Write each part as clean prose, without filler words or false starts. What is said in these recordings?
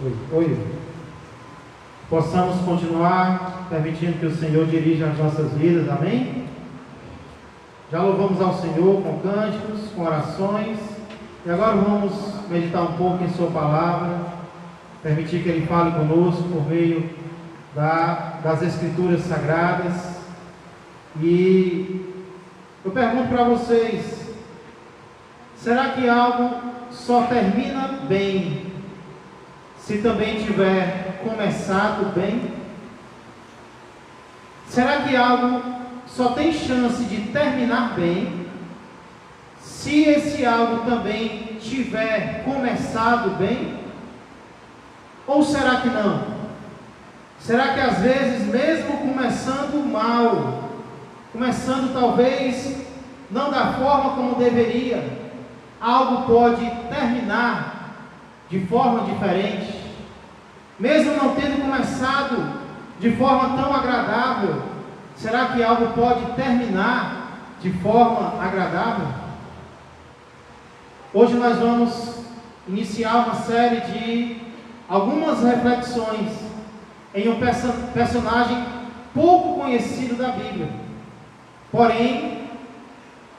Oi. Possamos continuar permitindo que o Senhor dirija as nossas vidas, amém? Já louvamos ao Senhor com cânticos, com orações, e agora vamos meditar um pouco em Sua palavra, permitir que Ele fale conosco por meio das Escrituras Sagradas. E eu pergunto para vocês: será que algo só termina bem se também tiver começado bem? Será que algo só tem chance de terminar bem se esse algo também tiver começado bem? Ou será que não? Será que às vezes, mesmo começando mal, começando talvez não da forma como deveria, algo pode terminar de forma diferente? Mesmo não tendo começado de forma tão agradável, será que algo pode terminar de forma agradável? Hoje nós vamos iniciar uma série de algumas reflexões em um personagem pouco conhecido da Bíblia, porém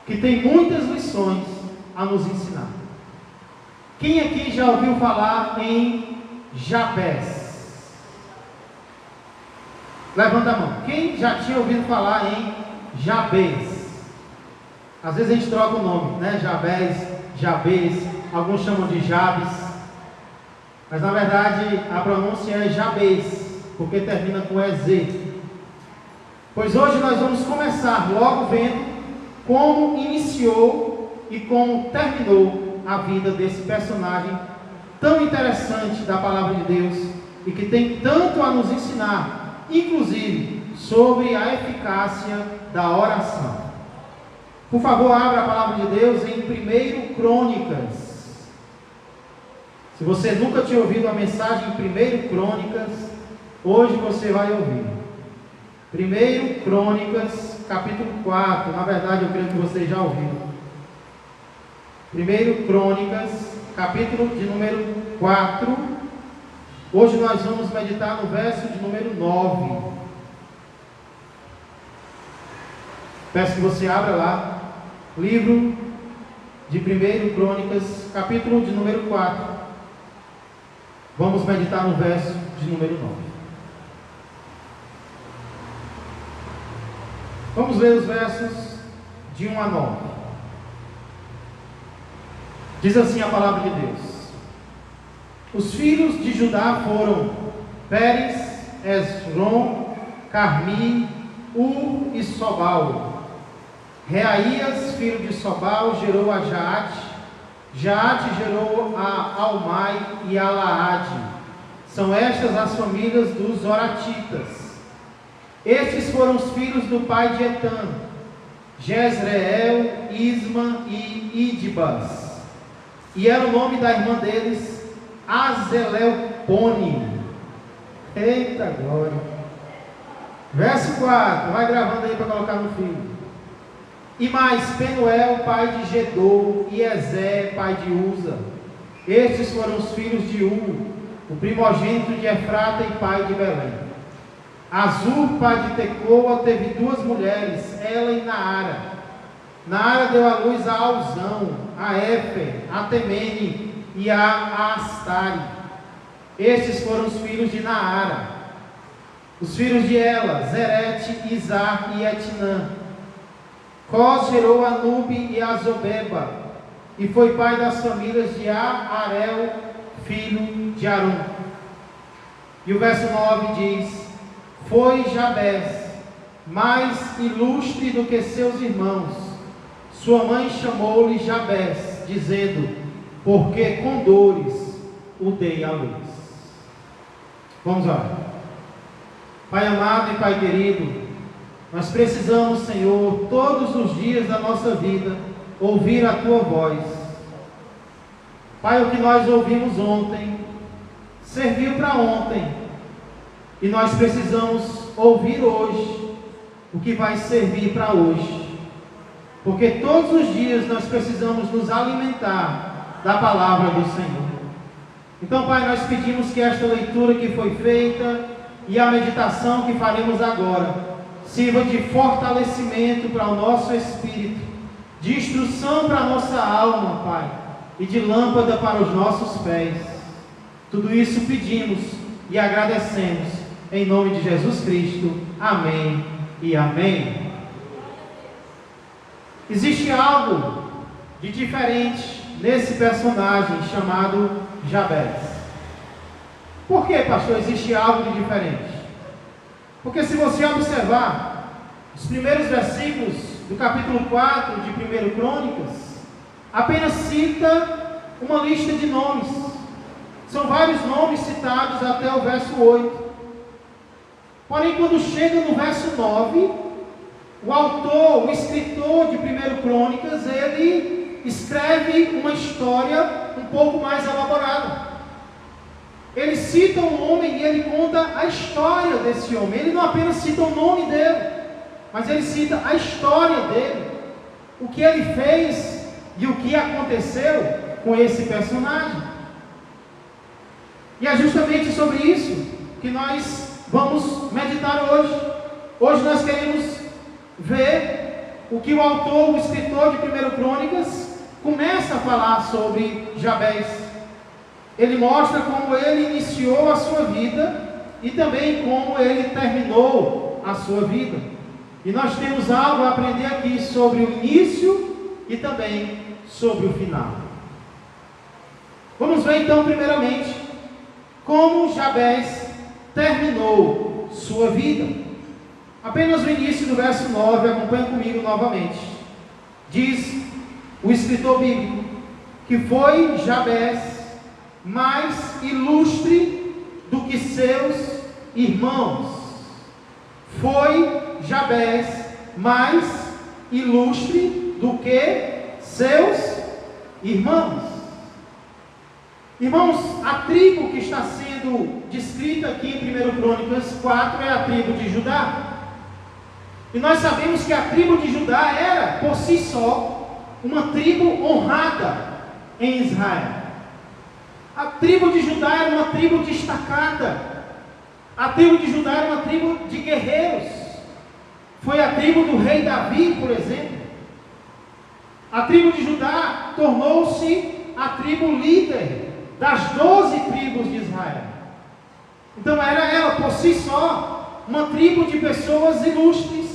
que tem muitas lições a nos ensinar. Quem aqui já ouviu falar em Jabez? Levanta a mão. Quem já tinha ouvido falar em Jabez? Às vezes a gente troca o nome, né? Jabez, alguns chamam de Jabes, mas na verdade a pronúncia é Jabez, porque termina com EZ. Pois hoje nós vamos começar logo vendo como iniciou e como terminou a vida desse personagem tão interessante da palavra de Deus e que tem tanto a nos ensinar, inclusive sobre a eficácia da oração. Por favor, abra a palavra de Deus em 1 Crônicas. Se você nunca tinha ouvido a mensagem em 1 Crônicas, hoje você vai ouvir. 1 Crônicas, capítulo 4. Na verdade, eu creio que você já ouviu. 1 Crônicas, capítulo de número 4. Hoje nós vamos meditar no verso de número 9. Peço que você abra lá, livro de 1 Crônicas, capítulo de número 4. Vamos meditar no verso de número 9. Vamos ler os versos de 1 a 9. Diz assim a palavra de Deus: os filhos de Judá foram Pérez, Esrom, Carmi, Ur e Sobal. Reaías, filho de Sobal, gerou a Jaate. Jaate gerou a Almai e a Laade. São estas as famílias dos Oratitas. Estes foram os filhos do pai de Etã: Jezreel, Isma e Idbas. E era o nome da irmã deles Azelelpone. Eita glória! Verso 4, vai gravando aí para colocar no filho. E mais Penuel, pai de Gedor, e Ezé, pai de Uza. Estes foram os filhos de U, o primogênito de Efrata e pai de Belém. Azur, pai de Tecoa, teve duas mulheres, ela e Naara. Naara deu à luz a Alzão, a Éfer, a Temene e a Astari. Estes foram os filhos de Naara. Os filhos de Ela, Zerete, Izar e Etnã. Cós gerou a Nube e a Zobeba, e foi pai das famílias de Arel, filho de Arum. E o verso 9 diz: foi Jabez mais ilustre do que seus irmãos. Sua mãe chamou-lhe Jabez, dizendo: porque com dores o dei à luz. Vamos lá. Pai amado e Pai querido, nós precisamos, Senhor, todos os dias da nossa vida, ouvir a Tua voz. Pai, o que nós ouvimos ontem, serviu para ontem, e nós precisamos ouvir hoje, o que vai servir para hoje, porque todos os dias nós precisamos nos alimentar da palavra do Senhor. Então, Pai, nós pedimos que esta leitura que foi feita e a meditação que faremos agora sirva de fortalecimento para o nosso espírito, de instrução para a nossa alma, Pai, e de lâmpada para os nossos pés. Tudo isso pedimos e agradecemos em nome de Jesus Cristo. Amém e amém. Existe algo de diferente nesse personagem chamado Jabez. Por que, pastor, existe algo de diferente? Porque se você observar os primeiros versículos do capítulo 4 de 1 Crônicas, apenas cita uma lista de nomes. São vários nomes citados até o verso 8. Porém, quando chega no verso 9, o autor, o escritor de 1 Crônicas, ele escreve uma história um pouco mais elaborada. Ele cita um homem e ele conta a história desse homem. Ele não apenas cita o nome dele, mas ele cita a história dele, o que ele fez e o que aconteceu com esse personagem. E é justamente sobre isso que nós vamos meditar hoje. Hoje nós queremos ver o que o autor, o escritor de 1 Crônicas, começa a falar sobre Jabez. Ele mostra como ele iniciou a sua vida e também como ele terminou a sua vida. E nós temos algo a aprender aqui sobre o início e também sobre o final. Vamos ver então primeiramente como Jabez terminou sua vida. Apenas o início do verso 9, acompanha comigo novamente. Diz o escritor bíblico que foi Jabez mais ilustre do que seus irmãos. Foi Jabez mais ilustre do que seus irmãos. Irmãos, a tribo que está sendo descrita aqui em 1 Crônicas 4 é a tribo de Judá. E nós sabemos que a tribo de Judá era, por si só, uma tribo honrada em Israel. A tribo de Judá era uma tribo destacada. A tribo de Judá era uma tribo de guerreiros. Foi a tribo do rei Davi, por exemplo. A tribo de Judá tornou-se a tribo líder das 12 tribos de Israel. Então era ela, por si só, uma tribo de pessoas ilustres.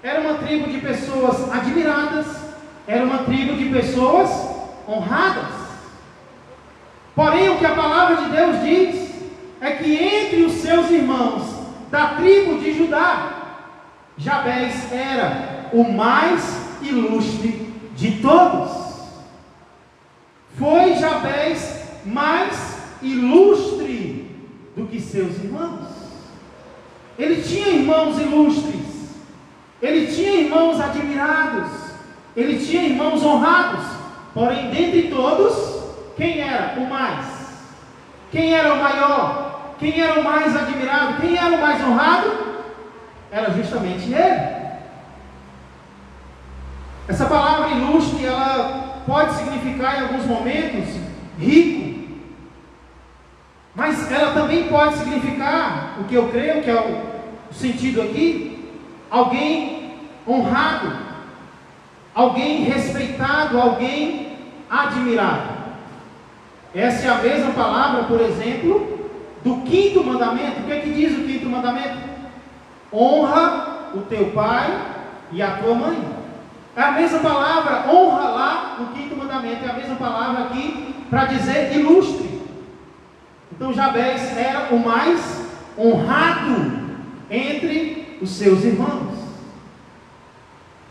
Era uma tribo de pessoas admiradas. Era uma tribo de pessoas honradas. Porém, o que a palavra de Deus diz é que entre os seus irmãos da tribo de Judá, Jabez era o mais ilustre de todos. Foi Jabez mais ilustre do que seus irmãos. Ele tinha irmãos ilustres, ele tinha irmãos admirados, ele tinha irmãos honrados. Porém, dentre todos, quem era o mais? Quem era o maior? Quem era o mais admirado? Quem era o mais honrado? Era justamente ele. Essa palavra ilustre, ela pode significar em alguns momentos rico, mas ela também pode significar, o que eu creio que é o sentido aqui, alguém honrado, alguém respeitado, alguém admirado. Essa é a mesma palavra, por exemplo, do 5º mandamento. O que é que diz o 5º mandamento? Honra o teu pai e a tua mãe. É a mesma palavra, honra lá no 5º mandamento, é a mesma palavra aqui para dizer ilustre. Então Jabez era o mais honrado entre os seus irmãos.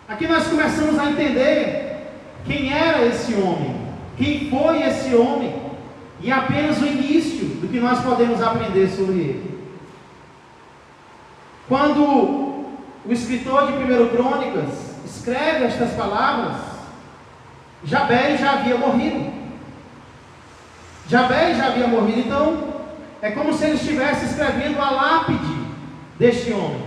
Aqui nós começamos a entender quem era esse homem, quem foi esse homem, e apenas o início do que nós podemos aprender sobre ele. Quando o escritor de 1 Crônicas escreve estas palavras, Jabez já havia morrido. Jabez já havia morrido, então é como se ele estivesse escrevendo a lápide deste homem.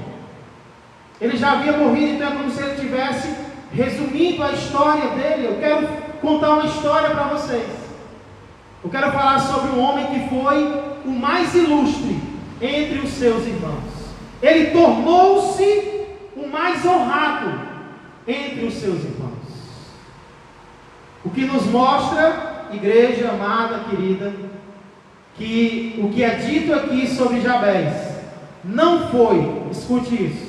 Ele já havia morrido, então é como se ele estivesse resumindo a história dele. Eu quero contar uma história para vocês. Eu quero falar sobre um homem que foi o mais ilustre entre os seus irmãos. Ele tornou-se o mais honrado entre os seus irmãos. O que nos mostra, igreja amada, querida, que o que é dito aqui sobre Jabez não foi, escute isso,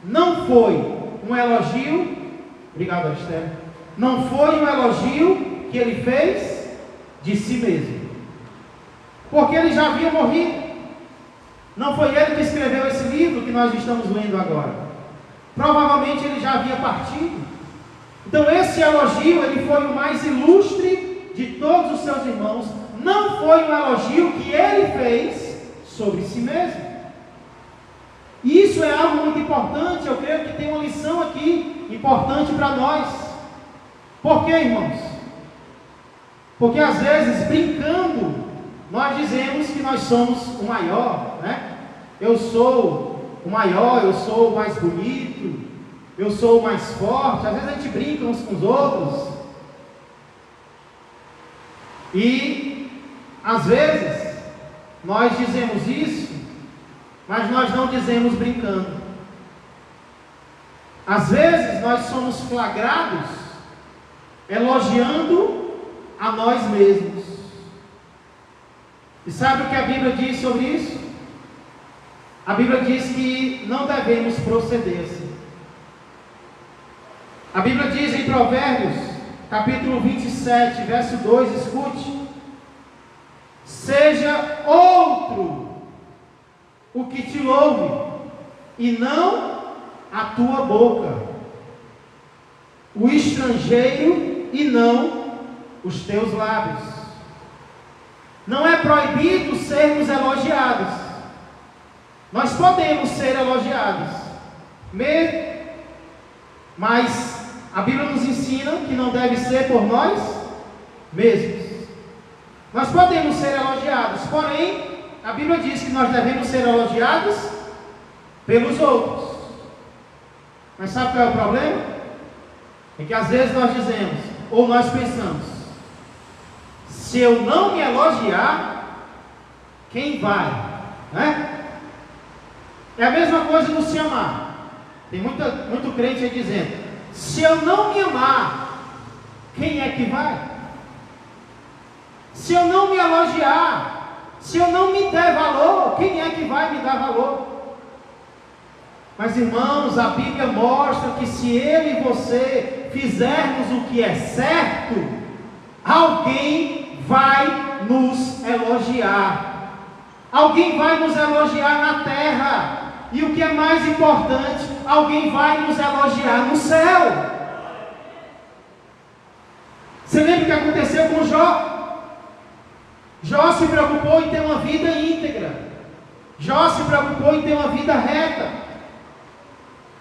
não foi um elogio, obrigado Esther, não foi um elogio que ele fez de si mesmo, porque ele já havia morrido. Não foi ele que escreveu esse livro que nós estamos lendo agora. Provavelmente ele já havia partido. Então esse elogio, ele foi o mais ilustre de todos os seus irmãos. Não foi um elogio que ele fez sobre si mesmo. E isso é algo muito importante. Eu creio que tem uma lição aqui importante para nós. Por quê, irmãos? Porque às vezes, brincando, nós dizemos que nós somos o maior, né? Eu sou o maior, eu sou o mais bonito, eu sou o mais forte. Às vezes a gente brinca uns com os outros. E às vezes nós dizemos isso, mas nós não dizemos brincando. Às vezes nós somos flagrados elogiando a nós mesmos. E sabe o que a Bíblia diz sobre isso? A Bíblia diz que não devemos proceder assim. A Bíblia diz em Provérbios, capítulo 27, verso 2, escute: seja outro o que te louve, e não a tua boca, o estrangeiro e não os teus lábios. Não é proibido sermos elogiados. Nós podemos ser elogiados, mas a Bíblia nos ensina que não deve ser por nós mesmos. Nós podemos ser elogiados, porém a Bíblia diz que nós devemos ser elogiados pelos outros. Mas sabe qual é o problema? É que às vezes nós dizemos, ou nós pensamos: se eu não me elogiar, quem vai? Né? É a mesma coisa no se amar. Tem muito crente aí dizendo: se eu não me amar, quem é que vai? Se eu não me elogiar, se eu não me der valor, quem é que vai me dar valor? Mas irmãos, a Bíblia mostra que se eu e você fizermos o que é certo, alguém vai nos elogiar. Alguém vai nos elogiar na terra. E o que é mais importante, alguém vai nos elogiar no céu. Você lembra o que aconteceu com Jó? Jó se preocupou em ter uma vida íntegra. Jó se preocupou em ter uma vida reta.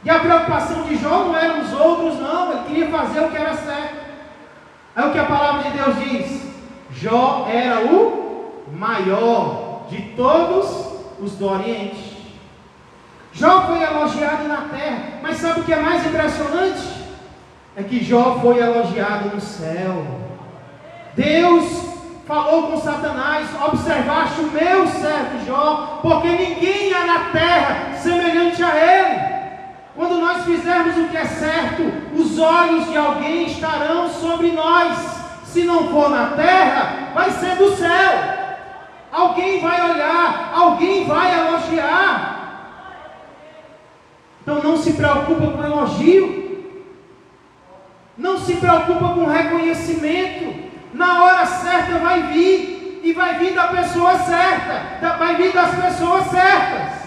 E a preocupação de Jó não eram os outros, não. Ele queria fazer o que era certo. É o que a palavra de Deus diz: Jó era o maior de todos os do Oriente. Jó foi elogiado na terra, mas sabe o que é mais impressionante? É que Jó foi elogiado no céu. Deus falou com Satanás: observaste o meu servo Jó, porque ninguém há na terra semelhante a ele. Quando nós fizermos o que é certo, os olhos de alguém estarão sobre nós. Se não for na terra, vai ser do céu. Alguém vai olhar, alguém vai elogiar. Então não se preocupa com elogio, não se preocupa com reconhecimento. Na hora certa vai vir, e vai vir da pessoa certa, vai vir das pessoas certas.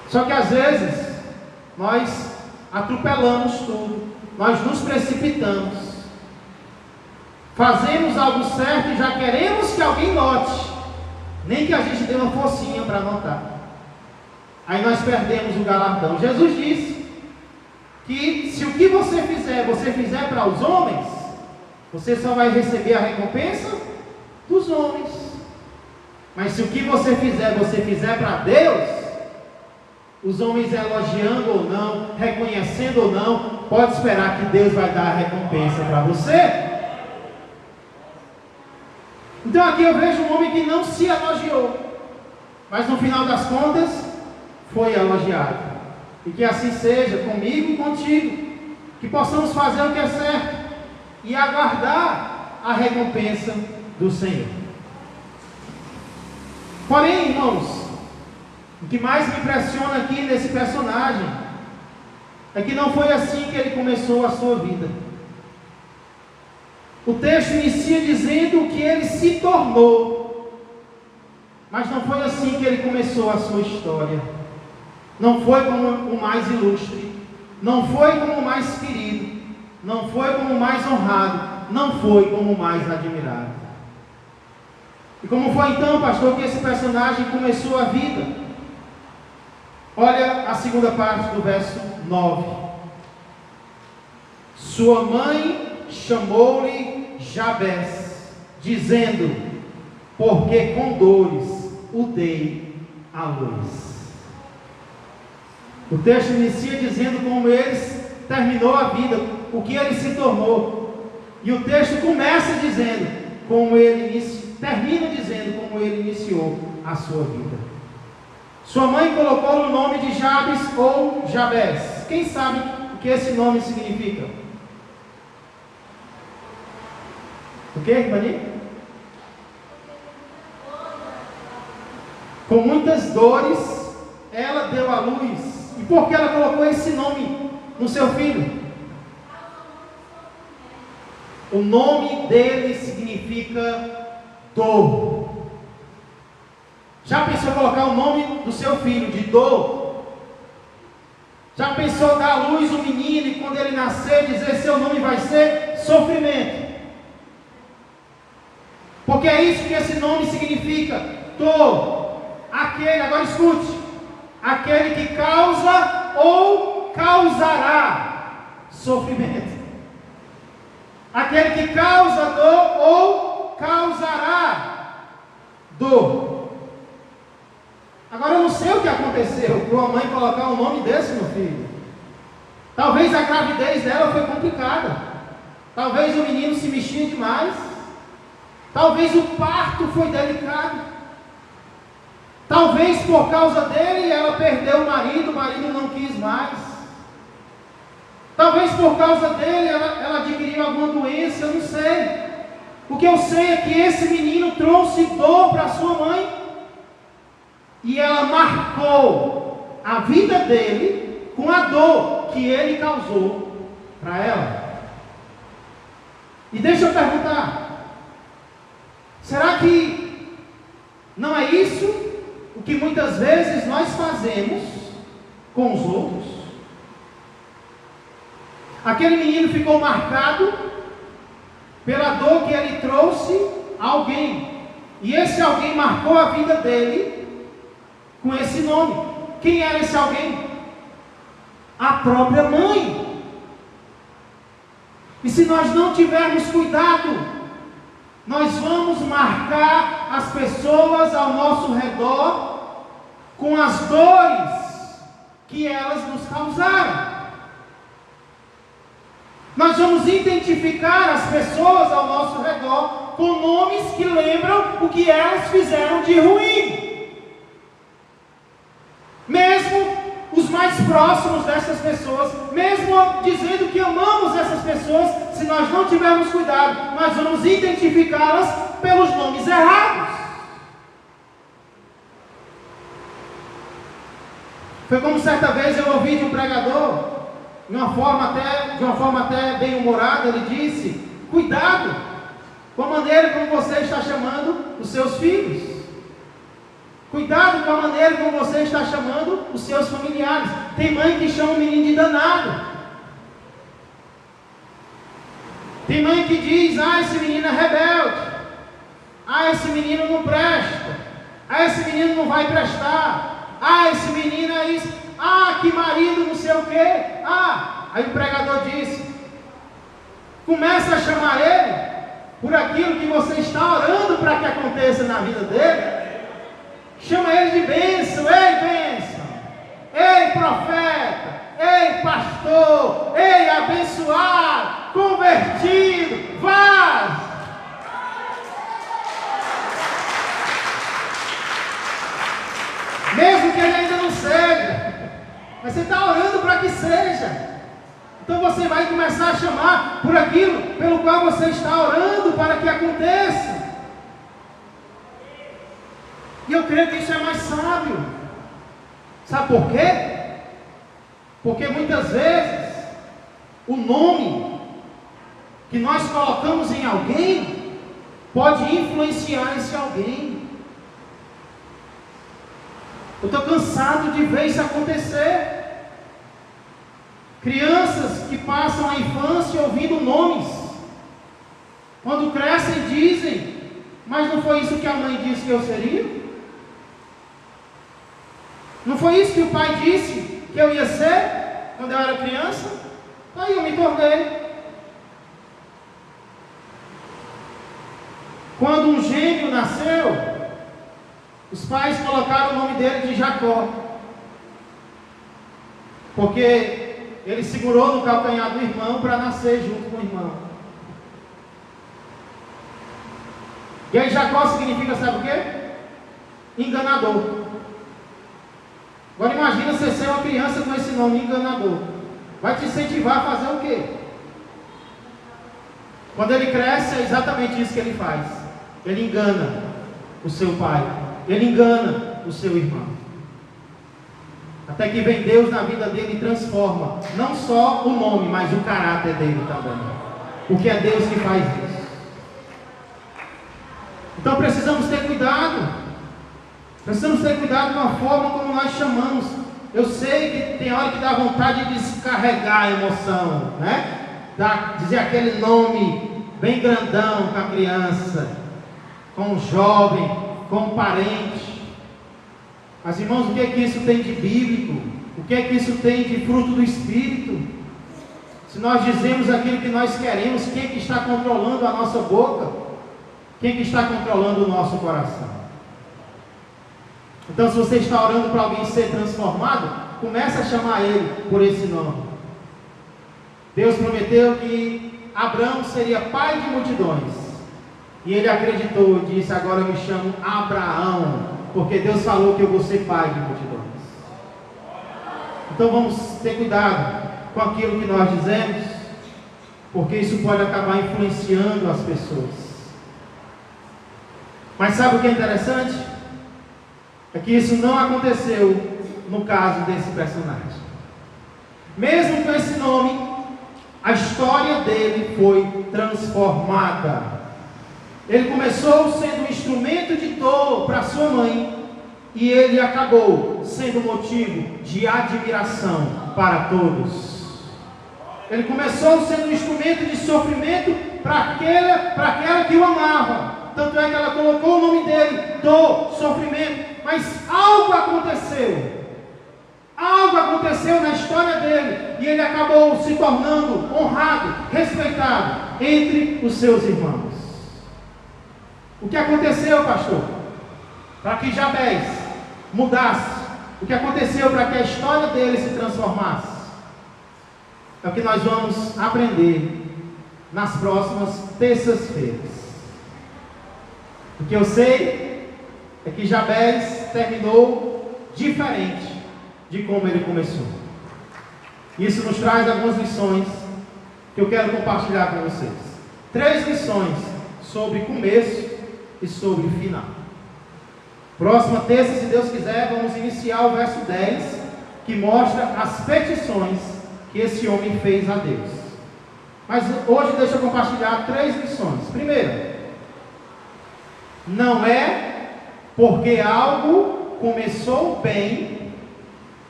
Só que às vezes nós atropelamos tudo, nós nos precipitamos, fazemos algo certo e já queremos que alguém note, nem que a gente dê uma forcinha para notar. Aí nós perdemos o galardão. Jesus disse que se o que você fizer para os homens, você só vai receber a recompensa dos homens. Mas se o que você fizer para Deus, os homens elogiando ou não, reconhecendo ou não, pode esperar que Deus vai dar a recompensa para você. Então aqui eu vejo um homem que não se elogiou, mas no final das contas foi elogiado. E que assim seja comigo e contigo, que possamos fazer o que é certo e aguardar a recompensa do Senhor. Porém, irmãos, o que mais me impressiona aqui nesse personagem é que não foi assim que ele começou a sua vida. O texto inicia dizendo que ele se tornou, mas não foi assim que ele começou a sua história. Não foi como o mais ilustre, não foi como o mais querido, não foi como o mais honrado, não foi como o mais admirado. E como foi então, pastor, que esse personagem começou a vida? Olha a segunda parte do verso 9. Sua mãe chamou-lhe Jabés, dizendo: porque com dores o dei à luz. O texto inicia dizendo como ele terminou a vida, o que ele se tornou. E o texto começa dizendo como termina dizendo como ele iniciou a sua vida. Sua mãe colocou o nome de Jabes ou Jabés. Quem sabe o que esse nome significa? O que, Mani? Com muitas dores, ela deu à luz. E por que ela colocou esse nome no seu filho? O nome dele significa dor. Já pensou em colocar o nome do seu filho de dor? Já pensou dar à luz um menino e quando ele nascer dizer seu nome vai ser sofrimento? Porque é isso que esse nome significa, dor. Aquele, agora escute, aquele que causa ou causará sofrimento. Aquele que causa dor ou causará dor. Agora eu não sei o que aconteceu para uma mãe colocar um nome desse no filho. Talvez a gravidez dela foi complicada. Talvez o menino se mexia demais. Talvez o parto foi delicado. Talvez por causa dele ela perdeu o marido não quis mais. Talvez por causa dele ela adquiriu alguma doença, eu não sei. O que eu sei é que esse menino trouxe dor para sua mãe. E ela marcou a vida dele com a dor que ele causou para ela. E deixa eu perguntar, será que não é isso o que muitas vezes nós fazemos com os outros? Aquele menino ficou marcado pela dor que ele trouxe a alguém, e esse alguém marcou a vida dele com esse nome. Quem era esse alguém? A própria mãe. E se nós não tivermos cuidado, nós vamos marcar as pessoas ao nosso redor com as dores que elas nos causaram. Nós vamos identificar as pessoas ao nosso redor com nomes que lembram o que elas fizeram de ruim. Mesmo os mais próximos dessas pessoas, mesmo dizendo que amamos essas pessoas, se nós não tivermos cuidado, nós vamos identificá-las pelos nomes errados. Foi como certa vez eu ouvi de um pregador, de uma forma até bem humorada, ele disse: cuidado com a maneira como você está chamando os seus filhos. Cuidado com a maneira como você está chamando os seus familiares. Tem mãe que chama o menino de danado. Tem mãe que diz: ah, esse menino é rebelde. Ah, esse menino não presta. Ah, esse menino não vai prestar. Ah, esse menino é isso. Ah, que marido não sei o quê. Ah, aí o pregador disse: começa a chamar ele por aquilo que você está orando para que aconteça na vida dele. Chama ele de bênção. Ei, bênção. Ei, profeta. Ei, pastor. Ei, abençoado. Convertido. Vaz. Então você vai começar a chamar por aquilo pelo qual você está orando para que aconteça. E eu creio que isso é mais sábio. Sabe por quê? Porque muitas vezes o nome que nós colocamos em alguém pode influenciar esse alguém. Eu estou cansado de ver isso acontecer. Crianças que passam a infância ouvindo nomes, quando crescem dizem: mas não foi isso que a mãe disse que eu seria? Não foi isso que o pai disse que eu ia ser quando eu era criança? Aí eu me tornei. Quando um gêmeo nasceu, os pais colocaram o nome dele de Jacó, porque ele segurou no calcanhar do irmão para nascer junto com o irmão. E aí Jacó significa, sabe o quê? Enganador. Agora imagina você ser uma criança com esse nome, enganador. Vai te incentivar a fazer o quê? Quando ele cresce, é exatamente isso que ele faz. Ele engana o seu pai. Ele engana o seu irmão. Até que vem Deus na vida dele e transforma não só o nome, mas o caráter dele também. Porque é Deus que faz isso. Então precisamos ter cuidado. Precisamos ter cuidado com a forma como nós chamamos. Eu sei que tem hora que dá vontade de descarregar a emoção, né? Dizer aquele nome bem grandão com a criança, com o jovem, com o parente. Mas irmãos, o que é que isso tem de bíblico? O que é que isso tem de fruto do Espírito? Se nós dizemos aquilo que nós queremos, quem é que está controlando a nossa boca? Quem é que está controlando o nosso coração? Então, se você está orando para alguém ser transformado, comece a chamar ele por esse nome. Deus prometeu que Abraão seria pai de multidões. E ele acreditou e disse: agora eu me chamo Abraão, porque Deus falou que eu vou ser pai de multidões. Então vamos ter cuidado com aquilo que nós dizemos, porque isso pode acabar influenciando as pessoas. Mas sabe o que é interessante? É que isso não aconteceu no caso desse personagem. Mesmo com esse nome, a história dele foi transformada. Ele começou sendo um instrumento de dor para sua mãe, e ele acabou sendo motivo de admiração para todos. Ele começou sendo um instrumento de sofrimento para aquela que o amava. Tanto é que ela colocou o nome dele, dor, sofrimento. Mas algo aconteceu na história dele, e ele acabou se tornando honrado, respeitado entre os seus irmãos. O que aconteceu, pastor? Para que Jabez mudasse, o que aconteceu para que a história dele se transformasse? É o que nós vamos aprender nas próximas terças-feiras. O que eu sei é que Jabez terminou diferente de como ele começou. Isso nos traz algumas lições que eu quero compartilhar com vocês. 3 lições sobre começo e sobre final. Próxima terça, se Deus quiser, vamos iniciar o verso 10, que mostra as petições que esse homem fez a Deus. Mas hoje deixa eu compartilhar 3 lições. Primeira, não é porque algo começou bem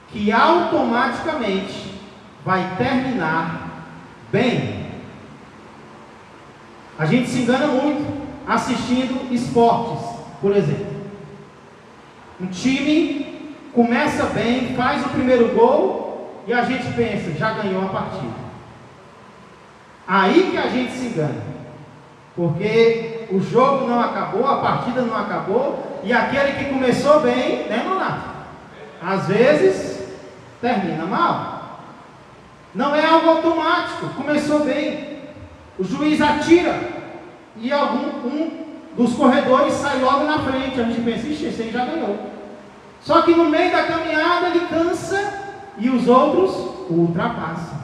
que automaticamente vai terminar bem. A gente se engana muito assistindo esportes, por exemplo. Um time começa bem, faz o primeiro gol e a gente pensa, já ganhou a partida. Aí que a gente se engana, porque o jogo não acabou, a partida não acabou, e aquele que começou bem, né, Nonato? Às vezes termina mal. Não é algo automático. Começou bem, o juiz atira e um dos corredores sai logo na frente. A gente pensa, ixi, esse aí já ganhou. Só que no meio da caminhada ele cansa e os outros o ultrapassam.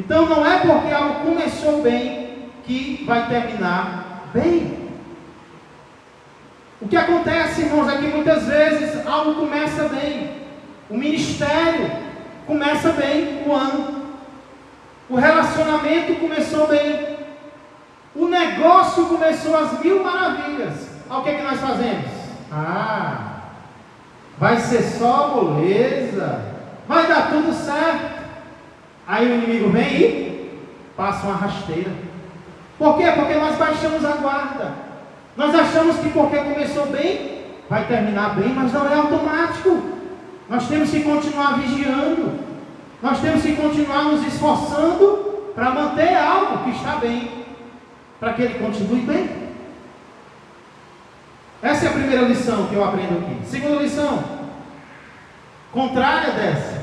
Então não é porque algo começou bem que vai terminar bem. O que acontece, irmãos, é que muitas vezes algo começa bem. O ministério começa bem o ano. O relacionamento começou bem. O negócio começou às mil maravilhas. Olha o que é que nós fazemos. Vai ser só moleza. Vai dar tudo certo. Aí o inimigo vem e passa uma rasteira. Por quê? Porque nós baixamos a guarda. Nós achamos que porque começou bem, vai terminar bem, mas não é automático. Nós temos que continuar vigiando. Nós temos que continuar nos esforçando para manter algo que está bem, para que ele continue bem. Essa é a primeira lição que eu aprendo aqui. Segunda lição, contrária dessa.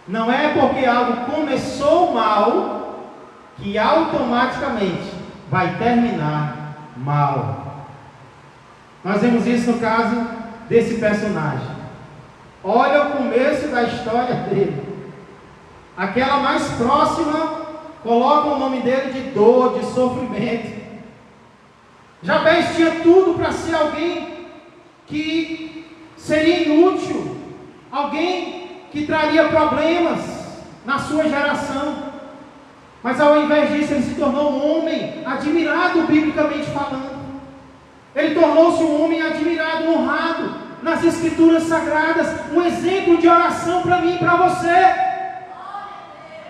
Não é porque algo começou mal que automaticamente vai terminar mal. Nós vemos isso no caso desse personagem. Olha o começo da história dele. Aquela mais próxima coloca o nome dele de dor, de sofrimento. Jabez tinha tudo para ser alguém que seria inútil, alguém que traria problemas na sua geração. Mas ao invés disso, ele se tornou um homem admirado, biblicamente falando. Ele tornou-se um homem admirado, honrado nas escrituras sagradas, um exemplo de oração para mim e para você.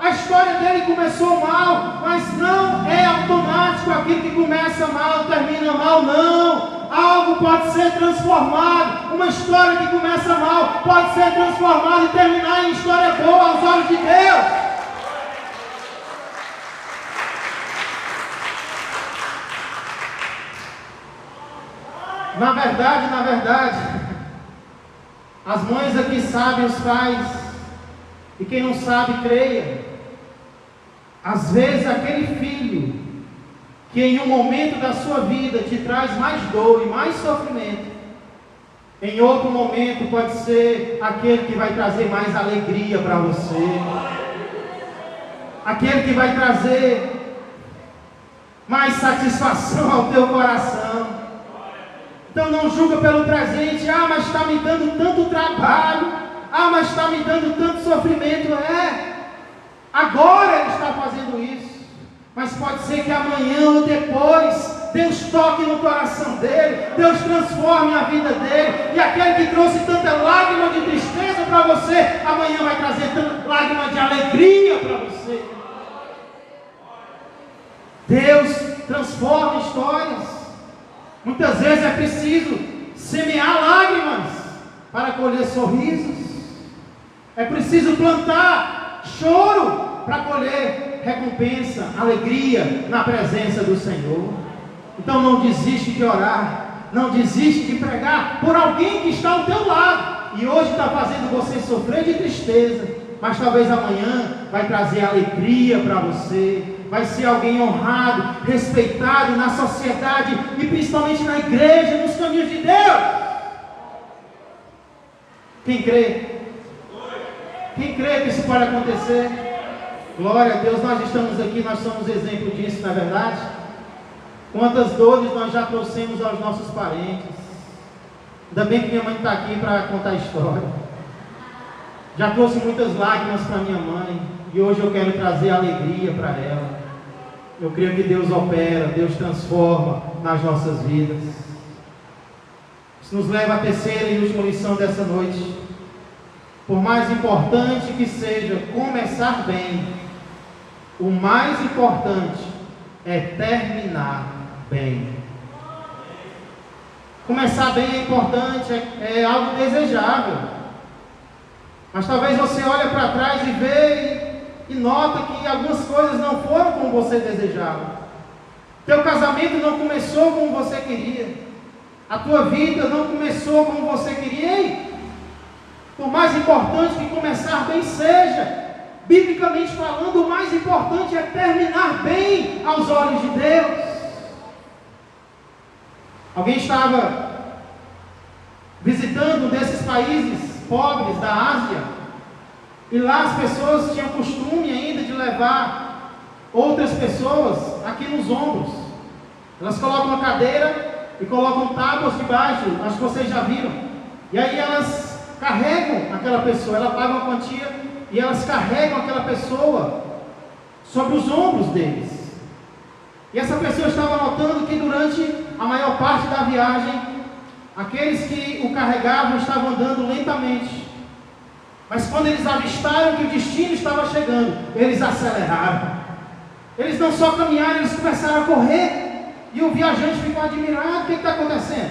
A história dele começou mal, mas não é automático. Aquilo que começa mal, termina mal, não. Algo pode ser transformado. Uma história que começa mal pode ser transformada e terminar em história boa aos olhos de Deus. Na verdade, as mães aqui sabem, os pais, e quem não sabe, creia. Às vezes aquele filho que em um momento da sua vida te traz mais dor e mais sofrimento, em outro momento pode ser aquele que vai trazer mais alegria para você, aquele que vai trazer mais satisfação ao teu coração. Então não julga pelo presente. Mas está me dando tanto trabalho. Mas está me dando tanto sofrimento. Agora ele está fazendo isso. Mas pode ser que amanhã ou depois Deus toque no coração dele, Deus transforme a vida dele, e aquele que trouxe tanta lágrima de tristeza para você, amanhã vai trazer tanta lágrima de alegria para você. Deus transforma histórias. Muitas vezes é preciso semear lágrimas para colher sorrisos. É preciso plantar choro para colher recompensa, alegria na presença do Senhor. Então não desiste de orar, não desiste de pregar por alguém que está ao teu lado e hoje está fazendo você sofrer de tristeza, mas talvez amanhã vai trazer alegria para você. Vai ser alguém honrado, respeitado na sociedade e principalmente na igreja, nos caminhos de Deus. Quem crê? Quem crê que isso pode acontecer? Glória a Deus, nós estamos aqui, nós somos exemplo disso, não é verdade? Quantas dores nós já trouxemos aos nossos parentes. Ainda bem que minha mãe está aqui para contar a história. Já trouxe muitas lágrimas para minha mãe e hoje eu quero trazer alegria para ela. Eu creio que Deus opera, Deus transforma nas nossas vidas. Isso nos leva à terceira e última lição dessa noite. Por mais importante que seja começar bem, o mais importante é terminar bem. Começar bem é importante, é algo desejável. Mas talvez você olhe para trás e vê e nota que algumas coisas não foram como você desejava. Teu casamento não começou como você queria. A tua vida não começou como você queria. Por mais importante que começar bem seja, biblicamente falando, o mais importante é terminar bem aos olhos de Deus. Alguém estava visitando um desses países pobres da Ásia, e lá as pessoas tinham costume ainda de levar outras pessoas aqui nos ombros. Elas colocam uma cadeira e colocam tábuas debaixo, acho que vocês já viram. E aí elas carregam aquela pessoa, ela paga uma quantia e elas carregam aquela pessoa sobre os ombros deles. E essa pessoa estava notando que durante a maior parte da viagem, aqueles que o carregavam estavam andando lentamente. Mas quando eles avistaram que o destino estava chegando, eles aceleraram. Eles não só caminharam, eles começaram a correr. E o viajante ficou admirado: o que está acontecendo?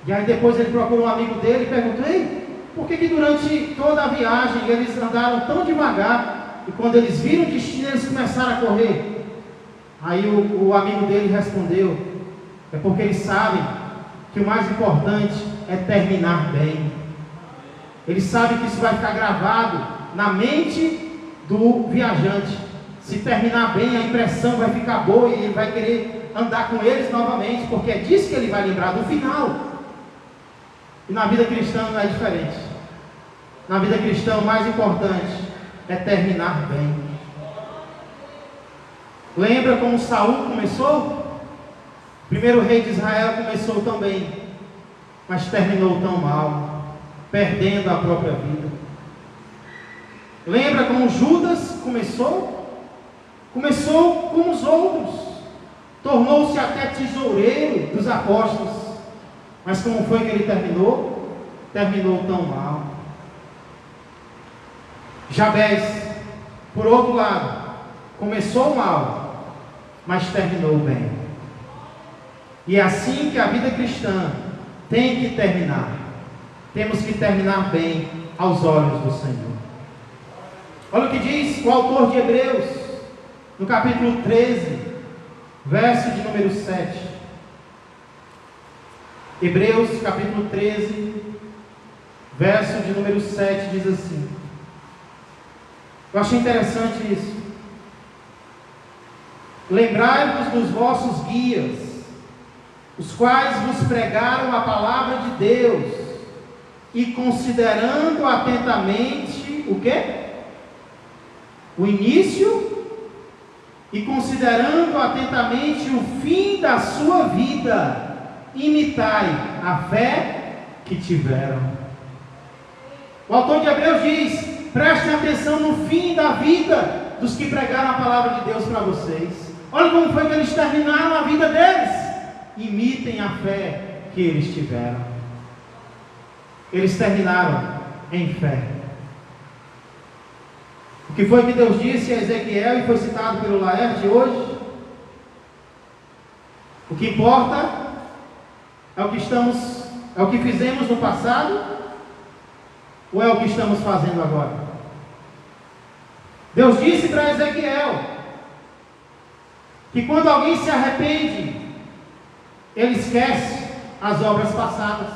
E aí depois ele procurou um amigo dele e perguntou: ei, por que durante toda a viagem eles andaram tão devagar? E quando eles viram o destino, eles começaram a correr. Aí o amigo dele respondeu: é porque eles sabem que o mais importante é terminar bem. Eles sabem que isso vai ficar gravado na mente do viajante. Se terminar bem, a impressão vai ficar boa e ele vai querer andar com eles novamente, porque é disso que ele vai lembrar, do final. E na vida cristã não é diferente. Na vida cristã o mais importante é terminar bem. Lembra como Saul começou? O primeiro rei de Israel começou tão bem, mas terminou tão mal, perdendo a própria vida. Lembra como Judas começou? Começou como os outros, tornou-se até tesoureiro dos apóstolos, mas como foi que ele terminou? Terminou tão mal. Jabez, por outro lado, começou mal, mas terminou bem. E é assim que a vida cristã tem que terminar. Temos que terminar bem aos olhos do Senhor. Olha o que diz o autor de Hebreus, no capítulo 13, verso de número 7. Hebreus, capítulo 13, verso de número 7, diz assim. Eu achei interessante isso. Lembrai-vos dos vossos guias, os quais vos pregaram a palavra de Deus, e considerando atentamente o quê? O início, e considerando atentamente o fim da sua vida, imitai a fé que tiveram. O autor de Hebreus diz: prestem atenção no fim da vida dos que pregaram a palavra de Deus para vocês. Olha como foi que eles terminaram a vida deles. Imitem a fé que eles tiveram. Eles terminaram em fé. O que foi que Deus disse a Ezequiel e foi citado pelo Laerte hoje? O que importa é o que fizemos no passado, ou é o que estamos fazendo agora? Deus disse para Ezequiel que quando alguém se arrepende, ele esquece as obras passadas.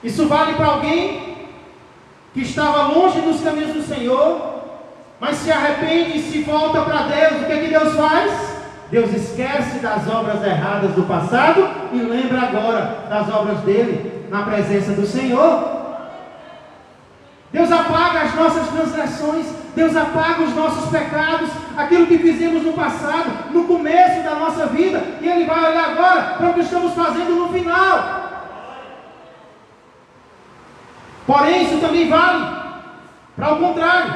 Isso vale para alguém que estava longe dos caminhos do Senhor, mas se arrepende e se volta para Deus. O que é que Deus faz? Deus esquece das obras erradas do passado e lembra agora das obras dele na presença do Senhor. Deus apaga as nossas transgressões, Deus apaga os nossos pecados, aquilo que fizemos no passado, no começo da nossa vida, e Ele vai olhar agora para o que estamos fazendo no final. Porém, isso também vale para o contrário.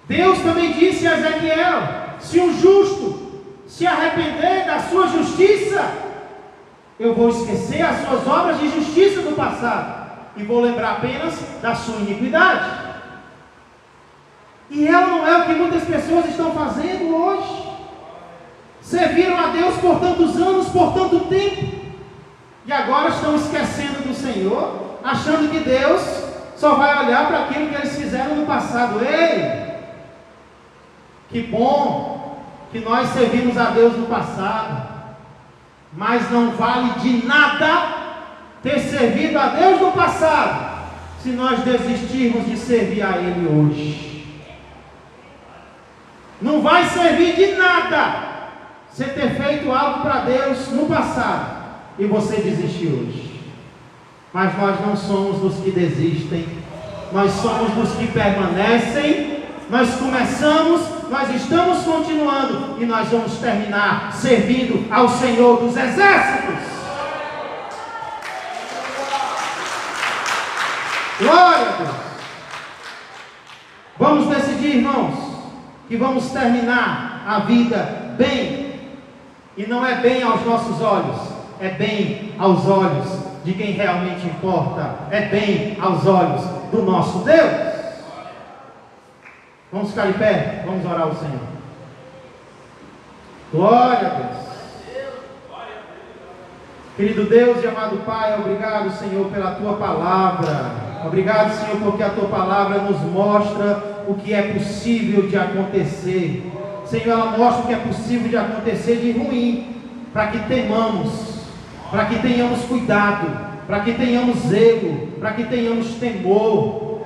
Deus também disse a Ezequiel: se um justo se arrepender da sua justiça, eu vou esquecer as suas obras de justiça do passado e vou lembrar apenas da sua iniquidade. E ela não é o que muitas pessoas estão fazendo hoje. Serviram a Deus por tantos anos, por tanto tempo, e agora estão esquecendo do Senhor, achando que Deus só vai olhar para aquilo que eles fizeram no passado. Ei, que bom que nós servimos a Deus no passado, mas não vale de nada ter servido a Deus no passado, se nós desistirmos de servir a Ele hoje. Não vai servir de nada você ter feito algo para Deus no passado e você desistir hoje. Mas nós não somos dos que desistem, nós somos dos que permanecem Nós começamos, nós estamos continuando e nós vamos terminar servindo ao Senhor dos Exércitos. Glória a Deus. Vamos decidir, irmãos, que vamos terminar a vida bem. E não é bem aos nossos olhos, é bem aos olhos de quem realmente importa, é bem aos olhos do nosso Deus. Vamos ficar de pé, vamos orar ao Senhor. Glória a Deus. Querido Deus e amado Pai, obrigado, Senhor, pela Tua palavra. Obrigado, Senhor, porque a Tua palavra nos mostra o que é possível de acontecer. Senhor, ela mostra o que é possível de acontecer de ruim, para que temamos, para que tenhamos cuidado, para que tenhamos zelo, para que tenhamos temor.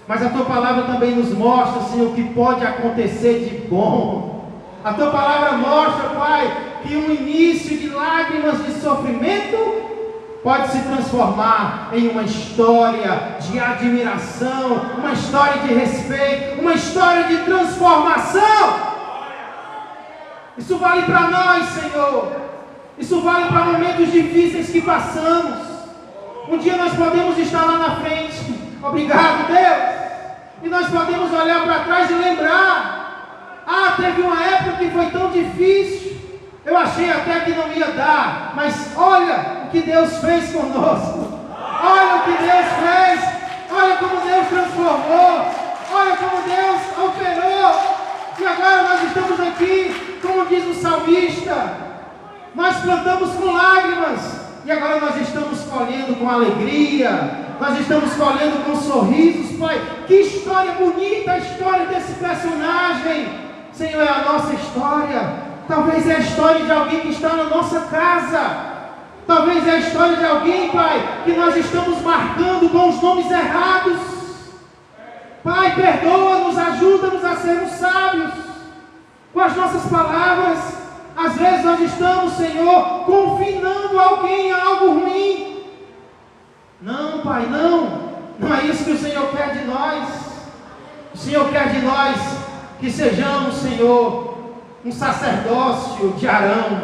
Mas a Tua palavra também nos mostra, Senhor, o que pode acontecer de bom. A Tua palavra mostra, Pai, que um início de lágrimas de sofrimento pode se transformar em uma história de admiração, uma história de respeito, uma história de transformação. Isso vale para nós, Senhor. Isso vale para momentos difíceis que passamos. Um dia nós podemos estar lá na frente. Obrigado, Deus. E nós podemos olhar para trás e lembrar: ah, teve uma época que foi tão difícil. Eu achei até que não ia dar. Mas olha o que Deus fez conosco. Olha o que Deus fez. Olha como Deus transformou. Olha como Deus operou. E agora nós estamos aqui, como diz o salmista, nós plantamos com lágrimas, e agora nós estamos colhendo com alegria, nós estamos colhendo com sorrisos, Pai. Que história bonita a história desse personagem. Senhor, é a nossa história. Talvez é a história de alguém que está na nossa casa. Talvez é a história de alguém, Pai, que nós estamos marcando com os nomes errados. Pai, perdoa-nos, ajuda-nos a sermos sábios com as nossas palavras. Às vezes nós estamos, Senhor, confinando alguém a algo ruim. Não, Pai, não é isso que o Senhor quer de nós. O Senhor quer de nós que sejamos, Senhor, um sacerdócio de Arão.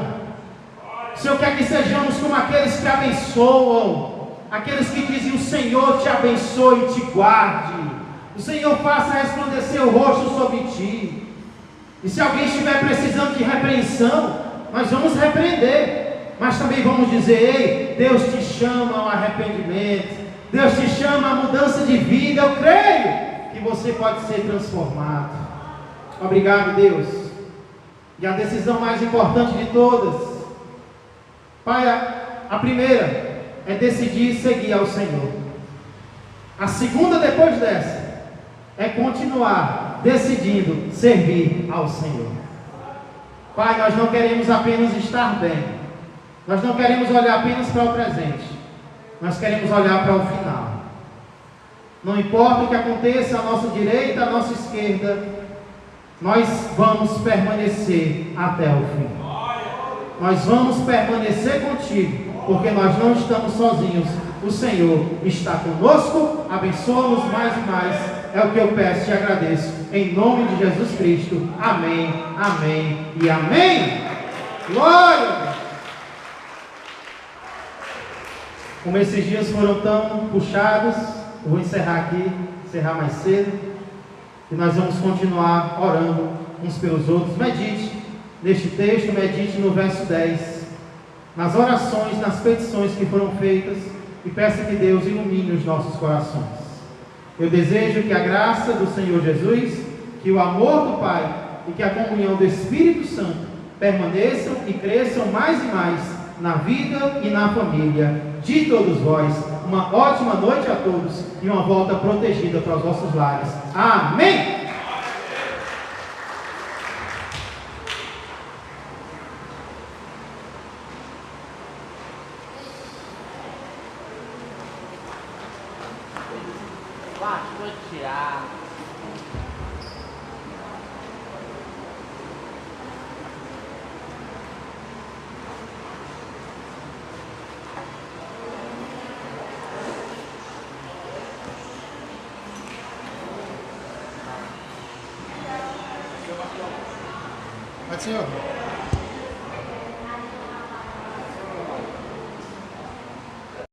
O Senhor quer que sejamos como aqueles que abençoam, aqueles que dizem: o Senhor te abençoe e te guarde. O Senhor faça resplandecer o rosto sobre ti. E se alguém estiver precisando de repreensão, nós vamos repreender. Mas também vamos dizer: ei, Deus te chama ao arrependimento. Deus te chama à mudança de vida. Eu creio que você pode ser transformado. Obrigado, Deus. E a decisão mais importante de todas, Pai, a primeira é decidir seguir ao Senhor. A segunda, depois dessa, é continuar decidindo servir ao Senhor. Pai, nós não queremos apenas estar bem. Nós não queremos olhar apenas para o presente. Nós queremos olhar para o final. Não importa o que aconteça à nossa direita, à nossa esquerda, nós vamos permanecer até o fim. Nós vamos permanecer contigo, porque nós não estamos sozinhos. O Senhor está conosco. Abençoa-nos mais e mais. É o que eu peço e agradeço, em nome de Jesus Cristo. Amém, amém e amém. Glória a Deus. Como esses dias foram tão puxados, eu vou encerrar aqui, encerrar mais cedo, e nós vamos continuar orando uns pelos outros. Medite neste texto, medite no verso 10, nas orações, nas petições que foram feitas, e peça que Deus ilumine os nossos corações. Eu desejo que a graça do Senhor Jesus, que o amor do Pai e que a comunhão do Espírito Santo permaneçam e cresçam mais e mais na vida e na família de todos vós. Uma ótima noite a todos e uma volta protegida para os vossos lares. Amém! Pastor Tiago. Senhor.